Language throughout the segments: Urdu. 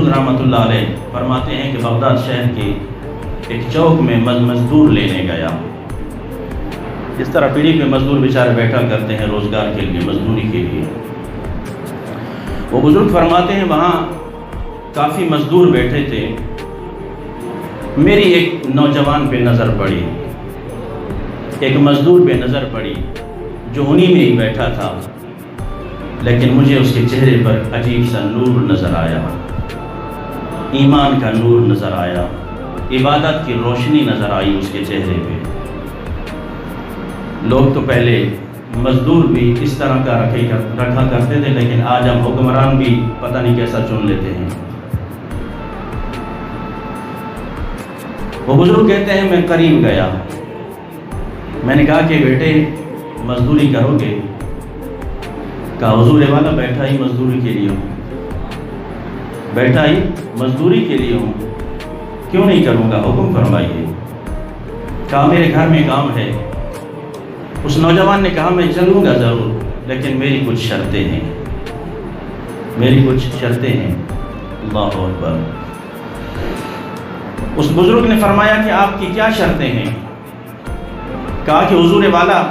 رحمۃ اللہ علیہ فرماتے ہیں کہ بغداد شہر کے ایک چوک میں مزدور لینے گیا۔ اس طرح پیڑھی پہ مزدور بیچارے بیٹھا کرتے ہیں روزگار کے لیے، مزدوری کے لیے۔ وہ بزرگ فرماتے ہیں وہاں کافی مزدور بیٹھے تھے، میری ایک نوجوان پہ نظر پڑی، ایک مزدور پہ نظر پڑی جو انہی میں ہی بیٹھا تھا، لیکن مجھے اس کے چہرے پر عجیب سا نور نظر آیا، ایمان کا نور نظر آیا، عبادت کی روشنی نظر آئی اس کے چہرے پہ۔ لوگ تو پہلے مزدور بھی اس طرح کا رکھا کرتے تھے، لیکن آج ہم حکمران بھی پتہ نہیں کیسا چن لیتے ہیں۔ وہ بزرگ کہتے ہیں میں قریب گیا، میں نے کہا کہ بیٹے مزدوری کرو گے؟ کہا حضور والا بیٹھا ہی مزدوری کے لیے ہوں، بیٹھا ہی مزدوری کے لیے ہوں، کیوں نہیں کروں گا، حکم فرمائیے۔ کہا میرے گھر میں کام ہے۔ اس نوجوان نے کہا میں چلوں گا ضرور، لیکن میری کچھ شرطیں ہیں، میری کچھ شرطیں ہیں۔ اللہ اکبر۔ اس بزرگ نے فرمایا کہ آپ کی کیا شرطیں ہیں؟ کہا کہ حضور والا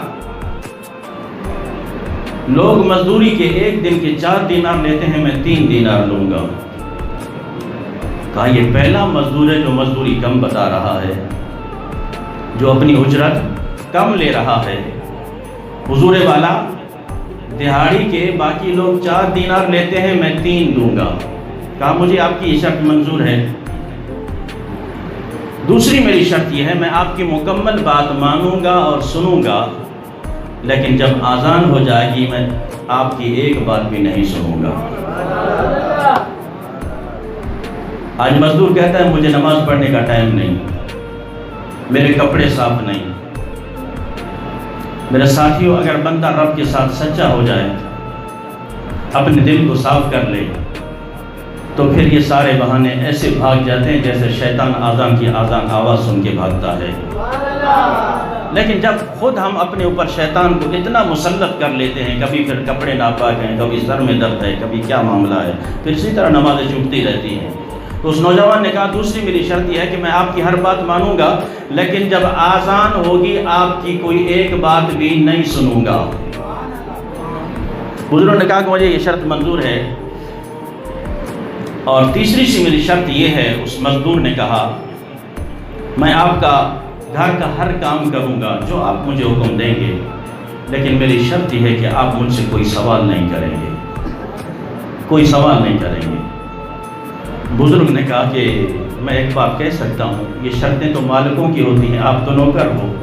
لوگ مزدوری کے ایک دن کے 4 دینار لیتے ہیں، میں 3 دینار لوں گا۔ کہا یہ پہلا مزدور ہے جو مزدوری کم بتا رہا ہے، جو اپنی اجرت کم لے رہا ہے۔ حضور والا دہاڑی کے باقی لوگ 4 دینار لیتے ہیں، میں 3 دوں گا۔ کہا مجھے آپ کی یہ شرط منظور ہے۔ دوسری میری شرط یہ ہے میں آپ کی مکمل بات مانوں گا اور سنوں گا، لیکن جب آذان ہو جائے گی میں آپ کی ایک بات بھی نہیں سنوں گا۔ آج مزدور کہتا ہے مجھے نماز پڑھنے کا ٹائم نہیں، میرے کپڑے صاف نہیں۔ میرے ساتھیوں، اگر بندہ رب کے ساتھ سچا ہو جائے، اپنے دل کو صاف کر لے، تو پھر یہ سارے بہانے ایسے بھاگ جاتے ہیں جیسے شیطان آذان کی آواز سن کے بھاگتا ہے۔ لیکن جب خود ہم اپنے اوپر شیطان کو اتنا مسلط کر لیتے ہیں، کبھی پھر کپڑے ناپاک ہیں، کبھی سر میں درد ہے، کبھی کیا معاملہ ہے، پھر اسی طرح نمازیں چھوٹتی رہتی ہیں۔ تو اس نوجوان نے کہا دوسری میری شرط یہ ہے کہ میں آپ کی ہر بات مانوں گا، لیکن جب آذان ہوگی آپ کی کوئی ایک بات بھی نہیں سنوں گا۔ بزرگوں نے کہا کہ مجھے یہ شرط منظور ہے۔ اور تیسری سی میری شرط یہ ہے، اس مزدور نے کہا میں آپ کا گھر کا ہر کام کروں گا جو آپ مجھے حکم دیں گے، لیکن میری شرط یہ ہے کہ آپ مجھ سے کوئی سوال نہیں کریں گے، کوئی سوال نہیں کریں گے۔ بزرگ نے کہا کہ میں ایک بات کہہ سکتا ہوں، یہ شرطیں تو مالکوں کی ہوتی ہیں، آپ تو نوکر ہو۔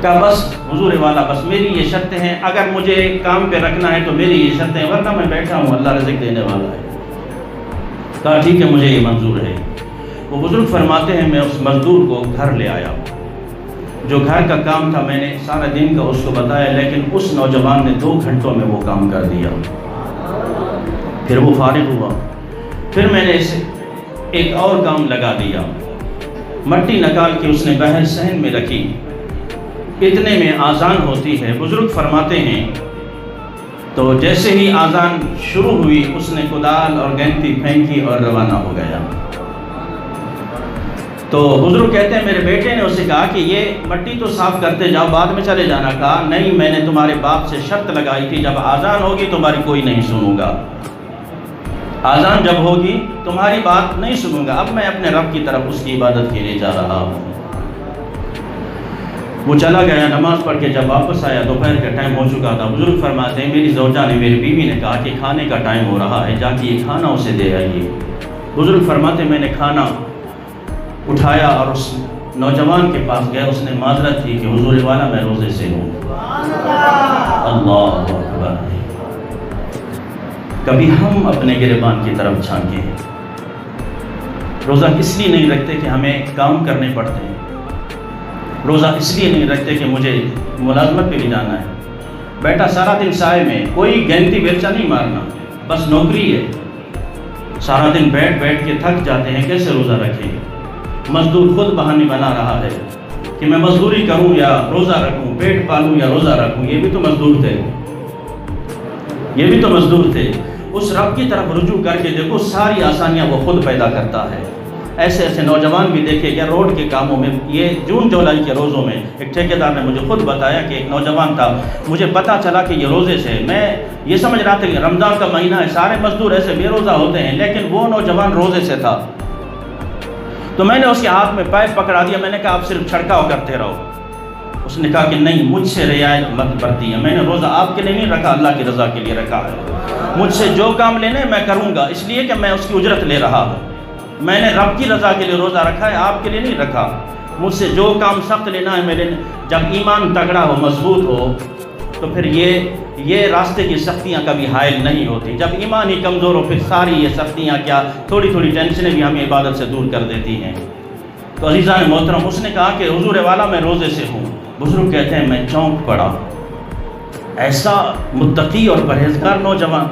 کہا بس حضور والا بس میری یہ شرطیں ہیں، اگر مجھے کام پہ رکھنا ہے تو میری یہ شرطیں، ورنہ میں بیٹھا ہوں، اللہ رزق دینے والا ہے۔ کہا ٹھیک ہے مجھے یہ منظور ہے۔ وہ بزرگ فرماتے ہیں میں اس مزدور کو گھر لے آیا، جو گھر کا کام تھا میں نے سارا دن کا اس کو بتایا، لیکن اس نوجوان نے 2 گھنٹوں میں وہ کام کر دیا۔ پھر وہ فارغ ہوا، پھر میں نے اسے ایک اور کام لگا دیا، مٹی نکال کے اس نے بہر صحن میں رکھی، اتنے میں آذان ہوتی ہے۔ بزرگ فرماتے ہیں تو جیسے ہی آذان شروع ہوئی اس نے کدال اور گینتی پھینکی اور روانہ ہو گیا۔ تو بزرگ کہتے ہیں میرے بیٹے نے اسے کہا کہ یہ مٹی تو صاف کرتے جاؤ، بعد میں چلے جانا۔ کہا نہیں، میں نے تمہارے باپ سے شرط لگائی تھی جب آذان ہوگی تمہاری کوئی نہیں سنوں گا، آذان جب ہوگی تمہاری بات نہیں سنوں گا۔ اب میں اپنے رب کی طرف اس کی عبادت کے لیے جا رہا ہوں۔ وہ چلا گیا، نماز پڑھ کے جب واپس آیا دوپہر کا ٹائم ہو چکا تھا۔ بزرگ فرماتے ہیں میری زوجہ نے، میری بیوی نے کہا کہ کھانے کا ٹائم ہو رہا ہے، جا کے یہ کھانا اسے دے آئیے۔ بزرگ فرماتے ہیں میں نے کھانا اٹھایا اور اس نوجوان کے پاس گیا، اس نے معذرت کی کہ حضور والا میں روزے سے ہوں۔ اللہ اکبر۔ کبھی ہم اپنے گریبان کی طرف جھانکے ہیں۔ روزہ اس لیے نہیں رکھتے کہ ہمیں کام کرنے پڑتے ہیں، روزہ اس لیے نہیں رکھتے کہ مجھے ملازمت پہ بھی جانا ہے، بیٹا سارا دن سائے میں، کوئی گینتی بیلچا نہیں مارنا، بس نوکری ہے، سارا دن بیٹھ بیٹھ کے تھک جاتے ہیں، کیسے روزہ رکھیں گے؟ مزدور خود بہانے بنا رہا ہے کہ میں مزدوری کروں یا روزہ رکھوں، پیٹ پالوں یا روزہ رکھوں، یہ بھی تو مزدور تھے، یہ بھی تو مزدور تھے۔ اس رب کی طرف رجوع کر کے دیکھو، ساری آسانیاں وہ خود پیدا کرتا ہے۔ ایسے ایسے نوجوان بھی دیکھے کہ روڈ کے کاموں میں، یہ جون جولائی کے روزوں میں ایک ٹھیکیدار نے مجھے خود بتایا کہ ایک نوجوان تھا، مجھے پتہ چلا کہ یہ روزے سے، میں یہ سمجھ رہا تھا کہ رمضان کا مہینہ ہے، سارے مزدور ایسے بے روزہ ہوتے ہیں، لیکن وہ نوجوان روزے سے تھا۔ تو میں نے اس کے ہاتھ میں پائپ پکڑا دیا، میں نے کہا آپ صرف چھڑکاؤ کرتے رہو۔ اس نے کہا کہ نہیں، مجھ سے رعایت مت برتی ہے، میں نے روزہ آپ کے لیے نہیں رکھا، اللہ کی رضا کے لیے رکھا ہے۔ مجھ سے جو کام لینے میں کروں گا، اس لیے کہ میں اس کی اجرت لے رہا ہوں۔ میں نے رب کی رضا کے لیے روزہ رکھا ہے، آپ کے لیے نہیں رکھا۔ مجھ سے جو کام سخت لینا ہے میرے، جب ایمان تگڑا ہو، مضبوط ہو، تو پھر یہ راستے کی سختیاں کبھی حائل نہیں ہوتی۔ جب ایمان ہی کمزور ہو، پھر ساری یہ سختیاں کیا، تھوڑی تھوڑی ٹینشنیں بھی ہمیں عبادت سے دور کر دیتی ہیں۔ تو عزیزان محترم، اس نے کہا کہ حضور والا میں روزے سے ہوں۔ بزرگ کہتے ہیں میں چونک پڑا، ایسا متقی اور پرہیزگار نوجوان۔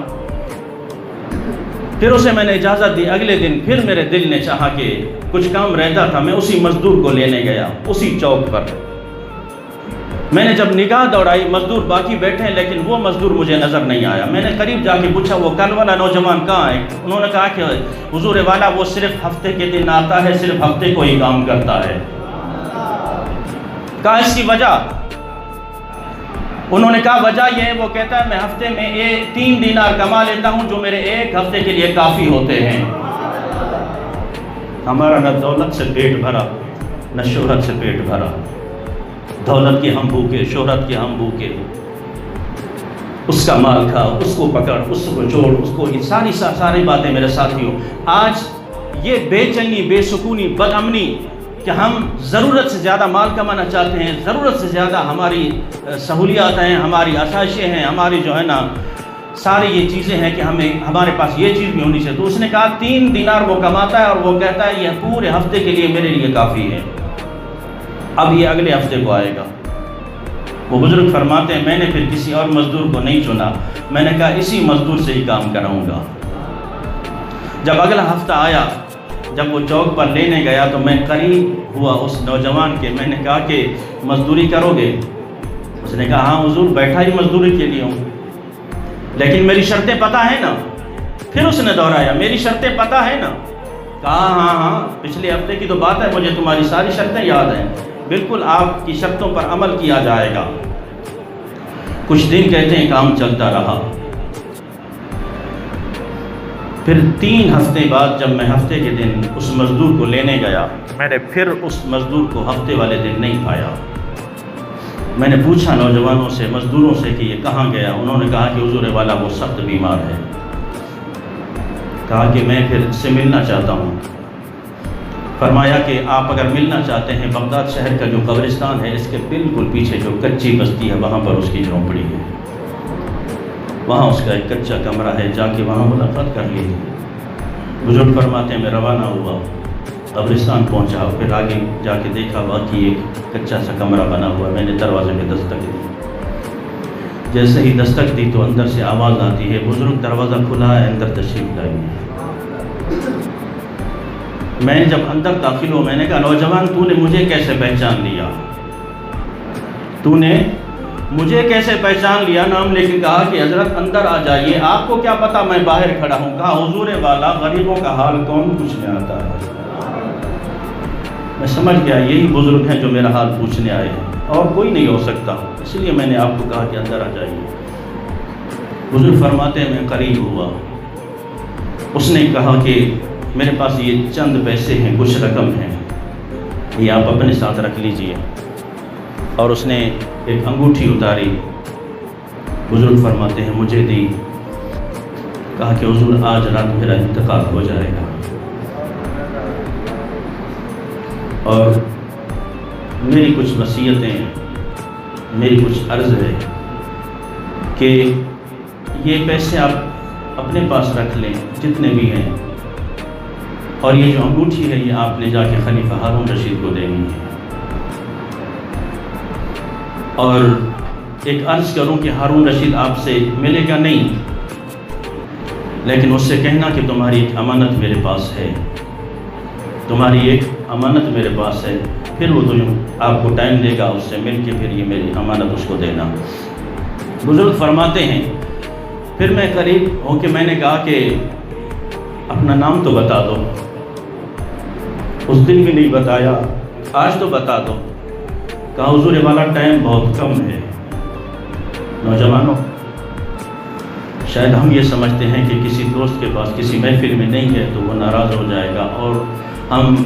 پھر اسے میں نے اجازت دی، اگلے دن پھر میرے دل نے چاہا کہ کچھ کام رہتا تھا، میں اسی مزدور کو لینے گیا، اسی چوک پر۔ میں نے جب نگاہ دوڑائی، مزدور باقی بیٹھے ہیں لیکن وہ مزدور مجھے نظر نہیں آیا۔ میں نے قریب جا کے پوچھا وہ کل والا نوجوان کہاں ہے؟ انہوں نے کہا کہ حضور والا وہ صرف ہفتے کے دن آتا ہے، صرف ہفتے کو ہی کام کرتا ہے۔ کہا اس کی وجہ؟ انہوں نے کہا وجہ یہ ہے، وہ کہتا ہے میں ہفتے میں 3 دینار کما لیتا ہوں جو میرے ایک ہفتے کے لیے کافی ہوتے ہیں۔ ہمارا نہ دولت سے پیٹ بھرا، نہ شہرت سے پیٹ بھرا۔ دولت کے ہم بھوکے، شہرت کے ہم بھوکے۔ اس کا مال کھا، اس کو پکڑ، اس کو چھوڑ، اس کو، یہ ساری باتیں میرے ساتھیوں۔ آج یہ بے چینی، بے سکونی، بد امنی کہ ہم ضرورت سے زیادہ مال کمانا چاہتے ہیں، ضرورت سے زیادہ ہماری سہولیات ہیں، ہماری آسائشیں ہیں، ہماری جو ہے نا ساری یہ چیزیں ہیں کہ ہمارے پاس یہ چیز بھی ہونی چاہیے۔ تو اس نے کہا 3 دینار وہ کماتا ہے اور وہ کہتا ہے یہ پورے ہفتے کے لیے میرے لیے کافی ہے، اب یہ اگلے ہفتے کو آئے گا۔ وہ بزرگ فرماتے ہیں میں نے پھر کسی اور مزدور کو نہیں چنا، میں نے کہا اسی مزدور سے ہی کام کراؤں گا۔ جب اگلا ہفتہ آیا، جب وہ چوک پر لینے گیا تو میں قریب ہوا اس نوجوان کے، میں نے کہا کہ مزدوری کرو گے؟ اس نے کہا ہاں حضور، بیٹھا ہی مزدوری کے لیے ہوں، لیکن میری شرطیں پتہ ہے نا؟ پھر اس نے دہرایا میری شرطیں پتہ ہے نا؟ کہا ہاں، پچھلے ہفتے کی تو بات ہے، مجھے تمہاری ساری شرطیں یاد ہیں، بالکل آپ کی شرطوں پر عمل کیا جائے گا۔ کچھ دن کہتے ہیں کام چلتا رہا، پھر 3 ہفتے بعد جب میں ہفتے کے دن اس مزدور کو لینے گیا، میں نے پھر اس مزدور کو ہفتے والے دن نہیں پایا۔ میں نے پوچھا نوجوانوں سے، مزدوروں سے کہ یہ کہاں گیا؟ انہوں نے کہا کہ حضور والا وہ سخت بیمار ہے۔ کہا کہ میں پھر اس سے ملنا چاہتا ہوں۔ فرمایا کہ آپ اگر ملنا چاہتے ہیں، بغداد شہر کا جو قبرستان ہے اس کے بالکل پیچھے جو کچی بستی ہے وہاں پر اس کی جھونپڑی ہے، وہاں اس کا ایک کچا کمرہ ہے، جا کے وہاں ملاقات کر لیجیے۔ بزرگ فرماتے ہیں میں روانہ ہوا، قبرستان پہنچا، پھر آگے جا کے دیکھا واقعی ایک کچا سا کمرہ بنا ہوا۔ میں نے دروازے پہ دستک دی، جیسے ہی دستک دی تو اندر سے آواز آتی ہے بزرگ دروازہ کھلا ہے، اندر تشریف لائیے۔ میں جب اندر داخل ہوا، میں نے کہا نوجوان تو نے مجھے کیسے پہچان لیا؟ تو نے مجھے کیسے پہچان لیا؟ نام لے کے کہا کہ حضرت اندر آ جائیے، آپ کو کیا پتا میں باہر کھڑا ہوں؟ کہا حضور والا غریبوں کا حال کون پوچھنے آتا ہے؟ میں سمجھ گیا یہی بزرگ ہیں جو میرا حال پوچھنے آئے ہیں، اور کوئی نہیں ہو سکتا، اس لیے میں نے آپ کو کہا کہ اندر آ جائیے۔ بزرگ فرماتے ہیں میں قریب ہوا، اس نے کہا کہ میرے پاس یہ چند پیسے ہیں، کچھ رقم ہے، یہ آپ اپنے ساتھ رکھ لیجئے۔ اور اس نے ایک انگوٹھی اتاری، بزرگ فرماتے ہیں مجھے دی، کہا کہ حضور آج رات میرا انتقال ہو جائے گا، اور میری کچھ وصیتیں، میری کچھ عرض ہے کہ یہ پیسے آپ اپنے پاس رکھ لیں جتنے بھی ہیں، اور یہ جو انگوٹھی ہے یہ آپ نے جا کے خلیفہ ہارون رشید کو دینی ہے۔ اور ایک عرض کروں کہ ہارون رشید آپ سے ملے گا نہیں، لیکن اس سے کہنا کہ تمہاری ایک امانت میرے پاس ہے، تمہاری ایک امانت میرے پاس ہے، پھر وہ تو آپ کو ٹائم دے گا، اس سے مل کے پھر یہ میری امانت اس کو دینا۔ بزرگ فرماتے ہیں پھر میں قریب ہو کے میں نے کہا کہ اپنا نام تو بتا دو. اس دن بھی نہیں بتایا, آج تو بتا دو. کہا حضور والا ٹائم بہت کم ہے. نوجوانوں, شاید ہم یہ سمجھتے ہیں کہ کسی دوست کے پاس کسی محفل میں نہیں ہے تو وہ ناراض ہو جائے گا, اور ہم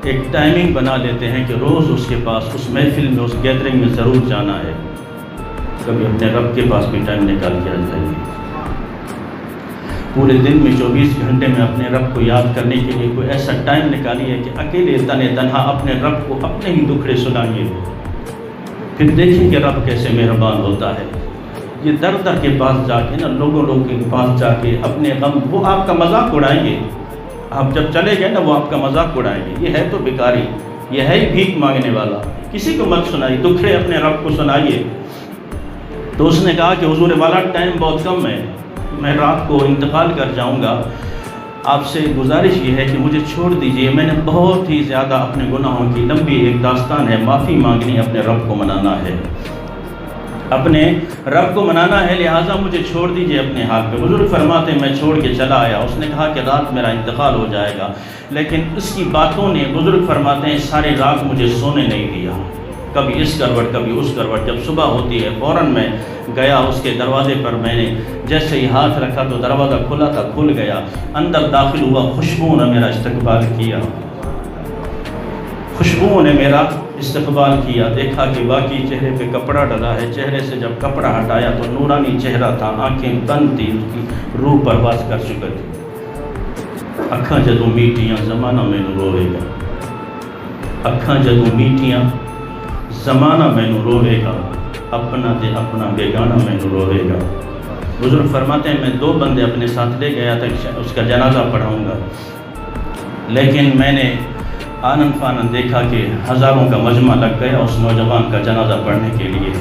ایک ٹائمنگ بنا لیتے ہیں کہ روز اس کے پاس اس محفل میں, اس گیدرنگ میں ضرور جانا ہے. کبھی اپنے رب کے پاس بھی ٹائم نکال کے آ جائیے. پورے دن میں 24 گھنٹے میں اپنے رب کو یاد کرنے کے لیے کوئی ایسا ٹائم نکالیے کہ اکیلے تنہا اپنے رب کو اپنے ہی دکھڑے سنائیے. پھر دیکھیں کہ رب کیسے مہربان ہوتا ہے. یہ در در کے پاس جا کے نا, لوگوں کے پاس جا کے اپنے غم, وہ آپ کا مذاق اڑائیں گے. آپ جب چلے گئے نا وہ آپ کا مذاق اڑائیں گے. یہ ہے تو بیکاری, یہ ہے ہی بھیک مانگنے والا. کسی کو مت سنائیے, دکھڑے اپنے رب کو سنائیے. تو اس نے کہا کہ حضور والا ٹائم بہت کم ہے, میں رات کو انتقال کر جاؤں گا. آپ سے گزارش یہ ہے کہ مجھے چھوڑ دیجئے. میں نے بہت ہی زیادہ اپنے گناہوں کی لمبی ایک داستان ہے, معافی مانگنی, اپنے رب کو منانا ہے, اپنے رب کو منانا ہے, لہٰذا مجھے چھوڑ دیجئے اپنے حال پہ. بزرگ فرماتے ہیں میں چھوڑ کے چلا آیا. اس نے کہا کہ رات میرا انتقال ہو جائے گا, لیکن اس کی باتوں نے, بزرگ فرماتے ہیں, سارے رات مجھے سونے نہیں دیا. کبھی اس کروٹ کبھی اس کروٹ. جب صبح ہوتی ہے فوراً میں گیا اس کے دروازے پر. میں نے جیسے ہی ہاتھ رکھا تو دروازہ کھلا تھا, کھل گیا, اندر داخل ہوا. خوشبو نے میرا استقبال کیا, خوشبو نے میرا استقبال کیا. دیکھا کہ واقعی چہرے پہ کپڑا ڈلا ہے. چہرے سے جب کپڑا ہٹایا تو نورانی چہرہ تھا, آنکھیں بند تھی, اس کی روح پرواز کر چکی تھی. اکھاں جدوں میٹیاں زمانہ مینوں روے گا, اکھاں جدوں میٹیاں زمانہ مینوں روے گا, اپنا تے اپنا بیگانہ مینوں روے گا. بزرگ فرماتے ہیں میں 2 بندے اپنے ساتھ لے گیا تھا اس کا جنازہ پڑھاؤں گا, لیکن میں نے آنن فانن دیکھا کہ ہزاروں کا مجمع لگ گیا اس نوجوان کا جنازہ پڑھنے کے لیے.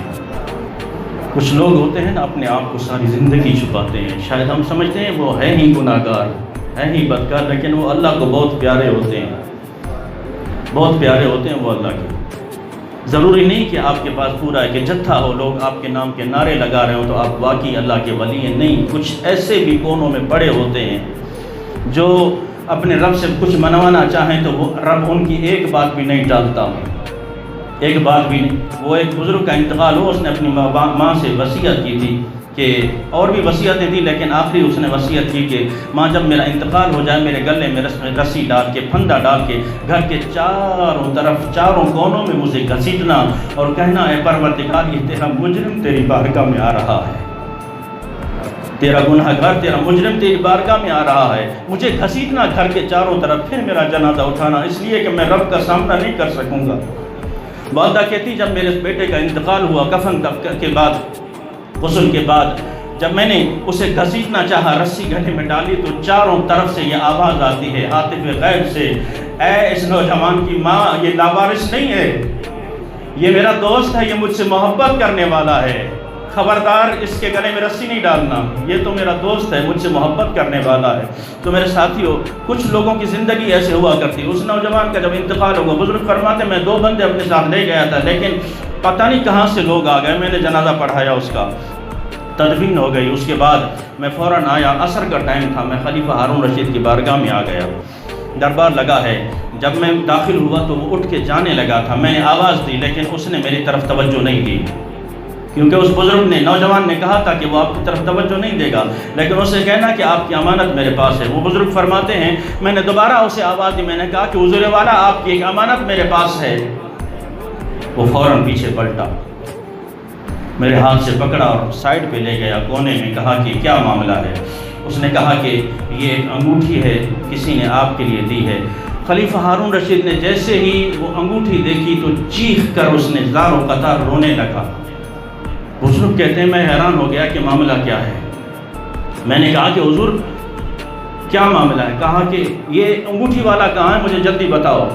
کچھ لوگ ہوتے ہیں نا اپنے آپ کو ساری زندگی چھپاتے ہیں. شاید ہم سمجھتے ہیں وہ ہے ہی گناہ گار, ہے ہی بدکار, لیکن وہ اللہ کو بہت پیارے ہوتے ہیں, بہت پیارے ہوتے ہیں وہ اللہ کے. ضروری نہیں کہ آپ کے پاس پورا ہے کہ جتھا ہو, لوگ آپ کے نام کے نعرے لگا رہے ہوں تو آپ واقعی اللہ کے ولی ہیں. نہیں, کچھ ایسے بھی کونوں میں پڑے ہوتے ہیں جو اپنے رب سے کچھ منوانا چاہیں تو وہ رب ان کی ایک بات بھی نہیں ٹالتا, ایک بات بھی نہیں. وہ ایک بزرگ کا انتقال ہو, اس نے اپنی ماں سے وصیت کی تھی کہ, اور بھی وصیتیں تھیں لیکن آخری اس نے وصیت کی کہ ماں جب میرا انتقال ہو جائے میرے گلے میں رسی ڈال کے, پھندا ڈال کے گھر کے چاروں طرف, چاروں کونوں میں مجھے گھسیٹنا اور کہنا اے پروردگار یہ تیرا مجرم تیری بارگاہ میں آ رہا ہے, تیرا گناہ گار تیرا مجرم تیری بارگاہ میں آ رہا ہے. مجھے گھسیٹنا گھر کے چاروں طرف, پھر میرا جنازہ اٹھانا, اس لیے کہ میں رب کا سامنا نہیں کر سکوں گا. والدہ کہتی جب میرے بیٹے کا انتقال ہوا, کفن کے بعد, غسل کے بعد جب میں نے اسے گھسیٹنا چاہا, رسی گلے میں ڈالی تو چاروں طرف سے یہ آواز آتی ہے عاطف غیب سے, اے اس نوجوان کی ماں, یہ لاوارث نہیں ہے, یہ میرا دوست ہے, یہ مجھ سے محبت کرنے والا ہے, خبردار اس کے گلے میں رسی نہیں ڈالنا, یہ تو میرا دوست ہے, مجھ سے محبت کرنے والا ہے. تو میرے ساتھیوں, کچھ لوگوں کی زندگی ایسے ہوا کرتی. اس نوجوان کا جب انتقال ہوا, بزرگ فرماتے میں 2 بندے اپنے ساتھ لے گیا تھا, لیکن پتہ نہیں کہاں سے لوگ آ گئے. میں نے جنازہ پڑھایا, اس کا تدفین ہو گئی. اس کے بعد میں فوراً آیا, عصر کا ٹائم تھا, میں خلیفہ ہارون رشید کی بارگاہ میں آ گیا. دربار لگا ہے. جب میں داخل ہوا تو وہ اٹھ کے جانے لگا تھا. میں نے آواز دی لیکن اس نے میری طرف توجہ نہیں دی, کیونکہ اس بزرگ نے, نوجوان نے کہا تھا کہ وہ آپ کی طرف توجہ نہیں دے گا, لیکن اسے کہنا کہ آپ کی امانت میرے پاس ہے. وہ بزرگ فرماتے ہیں میں نے دوبارہ اسے آواز دی, میں نے کہا کہ حضور والا آپ کی ایک امانت میرے پاس ہے. وہ فوراً پیچھے پلٹا, میرے ہاتھ سے پکڑا اور سائڈ پہ لے گیا, کونے میں, کہا کہ کیا معاملہ ہے. اس نے کہا کہ یہ ایک انگوٹھی ہے, کسی نے آپ کے لیے دی ہے. خلیفہ ہارون رشید نے جیسے ہی وہ انگوٹھی دیکھی تو چیخ کر اس نے زار و قطار رونے لگا. بزرگ کہتے ہیں میں حیران ہو گیا کہ معاملہ کیا ہے. میں نے کہا کہ حضور کیا معاملہ ہے. کہا کہ یہ انگوٹھی والا کہاں ہے, مجھے جلدی بتاؤ.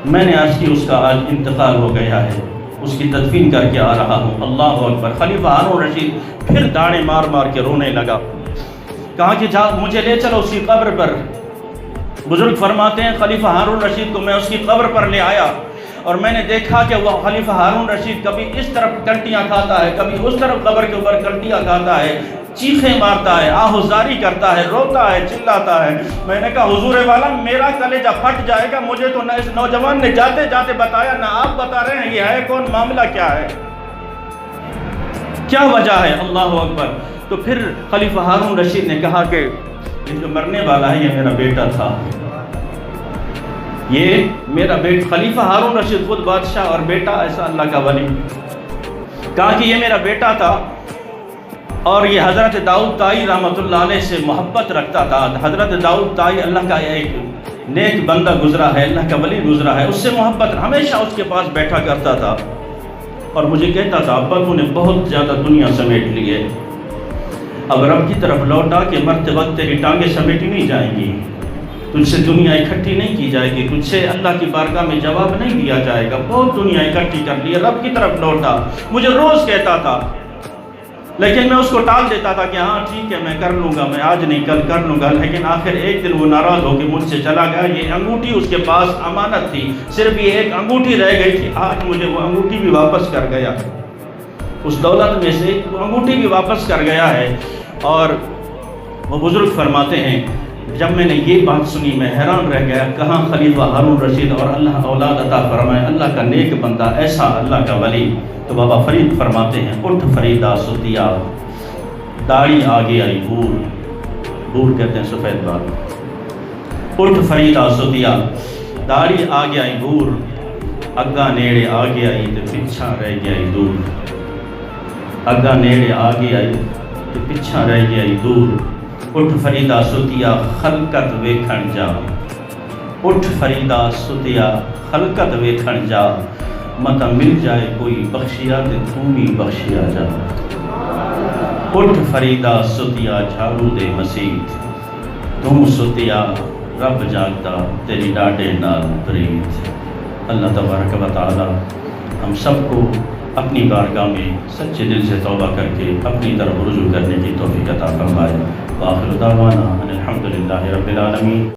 میں نے عرض کی اس کا آج انتقال ہو گیا ہے, اس کی تدفین کر کے آ رہا ہوں. اللہ اکبر. خلیفہ ہارون رشید پھر داڑیں مار مار کے رونے لگا. کہا کہ جا مجھے لے چلو اس کی قبر پر. بزرگ فرماتے ہیں خلیفہ ہارون رشید کو میں اس کی قبر پر لے آیا اور میں نے دیکھا کہ وہ خلیفہ ہارون رشید کبھی اس طرف کلٹیاں کھاتا ہے، کبھی اس طرف قبر کے اوپر کلٹیاں کھاتا ہے، چیخیں مارتا ہے، آہوزاری کرتا ہے، روتا ہے، چلاتا ہے۔ میں نے کہا حضور والا میرا کلیجہ پھٹ جائے گا، مجھے تو نہ اس نوجوان نے جاتے جاتے بتایا، نہ آپ بتا رہے ہیں یہ ہے کون، معاملہ کیا ہے، کیا وجہ ہے؟ اللہ اکبر۔ تو پھر خلیفہ ہارون رشید نے کہا کہ یہ جو مرنے والا ہے یہ میرا بیٹا تھا، یہ میرا بیٹا۔ خلیفہ ہارون رشید خود بادشاہ اور بیٹا ایسا اللہ کا ولی، کہا کہ یہ میرا بیٹا تھا اور یہ حضرت داؤد طائی رحمۃ اللہ علیہ سے محبت رکھتا تھا۔ حضرت داؤد طائی اللہ کا ایک نیک بندہ گزرا ہے، اللہ کا ولی گزرا ہے، اس سے محبت، ہمیشہ اس کے پاس بیٹھا کرتا تھا اور مجھے کہتا تھا ابا تو نے بہت زیادہ دنیا سمیٹ لی ہے، اب رب کی طرف لوٹا کہ مرتے وقت تیری ٹانگیں سمیٹی نہیں جائیں گی، تجھ سے دنیا اکٹھی نہیں کی جائے گی، تجھ سے اللہ کی بارگاہ میں جواب نہیں دیا جائے گا، بہت دنیا اکٹھی کر لی ہے، رب کی طرف لوٹا۔ مجھے روز کہتا تھا، لیکن میں اس کو ٹال دیتا تھا کہ ہاں ٹھیک ہے میں کر لوں گا، میں آج نہیں کل کر لوں گا، لیکن آخر ایک دن وہ ناراض ہو کے مجھ سے چلا گیا۔ یہ انگوٹھی اس کے پاس امانت تھی، صرف یہ ایک انگوٹھی رہ گئی تھی، آج مجھے وہ انگوٹھی بھی واپس کر گیا، اس دولت میں سے وہ انگوٹھی بھی واپس کر گیا ہے۔ اور وہ بزرگ فرماتے ہیں جب میں نے یہ بات سنی میں حیران رہ گیا، کہاں خلیفہ ہارون رشید اور اللہ اولاد عطا فرمائے، اللہ کا نیک بندہ، ایسا اللہ کا ولی۔ تو بابا فرید فرماتے ہیں اٹھ فریدہ ستیا، داڑھی آگے آئی بور، بور کہتے ہیں سفید بال، اٹھ فریدہ ستیا، داڑھی آگے آئی بور، اگا نیڑے آگے آئی تو پچھا رہ گیا دور، اگا نیڑے آگے آئی تو پچھا رہ گیا دور، اٹھ فریدہ ستیا خلقت ویکھن جا، اٹھ فریدہ ستیا خلقت ویکھن جا، مت مل جائے کوئی بخشیا تے تم بھی بخشیا جا، اٹھ فریدہ ستیا جھاڑو دے مسیت، تم ستیا رب جاگتا تیری ڈاڈے نال پریت۔ اللہ تبارک و تعالی ہم سب کو اپنی بارگاہ میں سچے دل سے توبہ کر کے اپنی طرف رجوع کرنے کی توفیق عطا فرمائے۔ وآخر دعوانا ان الحمد للہ رب العالمین۔